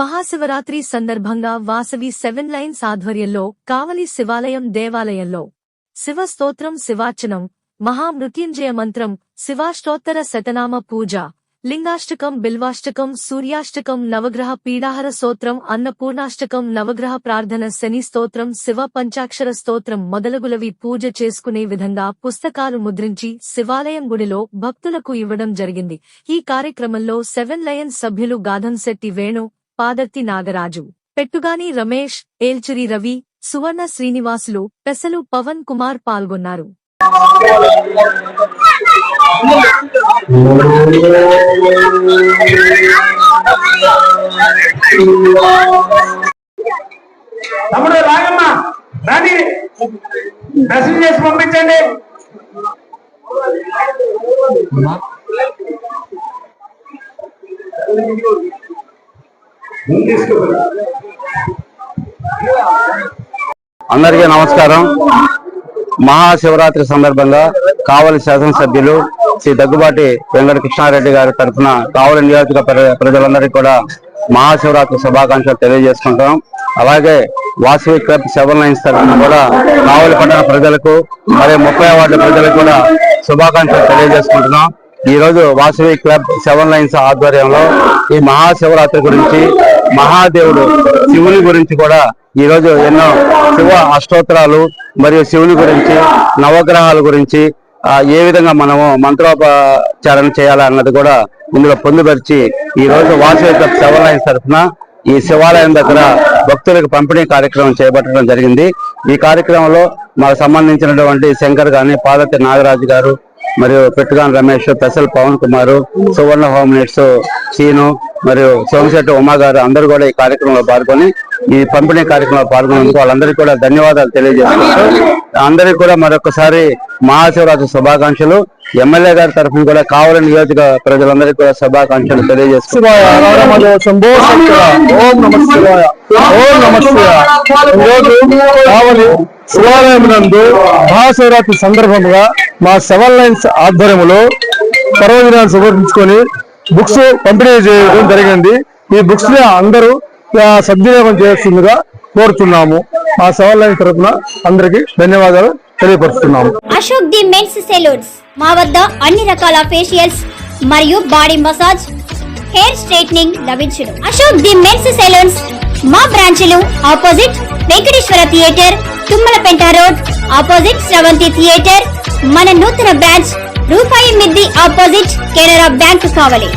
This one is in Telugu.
మహాశివరాత్రి సందర్భంగా వాసవి 7 లైన్స్ ఆధ్వర్యంలో కావలి శివాలయం దేవాలయంలో శివ స్తోత్రం, శివార్చనం, మహామృత్యుంజయ మంత్రం, శివాష్టోత్తర శతనామ పూజ, లింగాష్టకం, బిల్వాష్టకం, సూర్యాష్టకం, నవగ్రహ పీడాహర స్తోత్రం, అన్నపూర్ణాష్టకం, నవగ్రహ ప్రార్థన, శని స్తోత్రం, శివ పంచాక్షర స్తోత్రం మొదలగులవి పూజ చేసుకునే విధంగా పుస్తకాలు ముద్రించి శివాలయం గుడిలో భక్తులకు ఇవ్వడం జరిగింది. ఈ కార్యక్రమంలో 7 లయన్స్ సభ్యులు గాధంశెట్టి వేణు, పాదర్తి నాగరాజు, పెట్టుగాని రమేష్, ఏల్చురి రవి, సువర్ణ శ్రీనివాసులు, పెసలు పవన్ కుమార్ పాల్గొన్నారు. తమ్ముడు రాగమ్మ రాని మెసేజ్ చేసి పంపించండి. అందరికీ నమస్కారం. మహాశివరాత్రి సందర్భంగా కావలి శాసనసభ్యులు శ్రీ దగ్గుబాటి వెంకట కృష్ణారెడ్డి గారి తరఫున కావలి నియోజక ప్రజలందరికీ కూడా మహాశివరాత్రి శుభాకాంక్షలు తెలియజేసుకుంటాం. అలాగే వాసవి క్లబ్ 7 లైన్స్ తరఫున కూడా కావలి పట్టణ ప్రజలకు మరియు 30 వార్డు ప్రజలకు కూడా శుభాకాంక్షలు తెలియజేసుకుంటున్నాం. ఈ రోజు వాసవి క్లబ్ 7 లైన్స్ ఆధ్వర్యంలో ఈ మహాశివరాత్రి గురించి, మహాదేవుడు శివుని గురించి కూడా ఈ రోజు ఎన్నో శివ అష్టోత్తరాలు మరియు శివుని గురించి, నవగ్రహాల గురించి ఏ విధంగా మనము మంత్రోపచారణ చేయాలన్నది కూడా ఇందులో పొందుపరిచి ఈ రోజు వాసవి క్లబ్ 7 లైన్స్ తరఫున ఈ శివాలయం దగ్గర భక్తులకు పంపిణీ కార్యక్రమం చేపట్టడం జరిగింది. ఈ కార్యక్రమంలో మాకు సంబంధించినటువంటి శంకర్ గాని, పాదర్తి నాగరాజు గారు, మరియు పెట్టుగాని రమేష్, పెసల్ పవన్ కుమార్, సువర్ణ హోమినేట్స్ సీను మరియు సోమశెట్టి ఉమా గారు అందరూ కూడా ఈ కార్యక్రమంలో పాల్గొని ఈ పంపిణీ కార్యక్రమంలో పాల్గొన్నందుకు వాళ్ళందరికీ కూడా ధన్యవాదాలు తెలియజేస్తున్నారు. అందరికీ కూడా మరొకసారి మహాశివరాత్రి శుభాకాంక్షలు. ఎమ్మెల్యే గారి తరఫున కూడా కావలి నియోజక ప్రజలందరికీ కూడా శుభాకాంక్షలు తెలియజేస్తున్నారు. శివాలయం నందు మహాశివరాత్రి సందర్భంగా మా 7 లైన్స్ ఆధ్వర్యంలో పర్వదినాన్ని సమర్పించుకొని బుక్స్ పంపిణీ చేయడం జరిగింది. ఈ బుక్స్ ని అందరూ సద్వినియోగం చేస్తుందిగా కోరుతున్నాము. మా 7 లైన్స్ తరఫున అందరికీ ధన్యవాదాలు తెలియపరుస్తున్నాము. అశోక్ ది మెన్స్ సెలూన్స్ మా వద్ద అన్ని రకాల ఫేషియల్స్ మరియు బాడీ మసాజ్, హెయిర్ స్ట్రైట్నింగ్ లభించును. అశోక్ ది మెన్స్ సెలూన్స్ మా బ్రాంచ్లు opposite Venkateswara theatre, Tummalapenta road, opposite Sravanthi theatre. మన నూతన బ్రాంచ్ రూపాయి మిద్ది ఆపోజిట్ కెనరా బ్యాంక్ కావలి.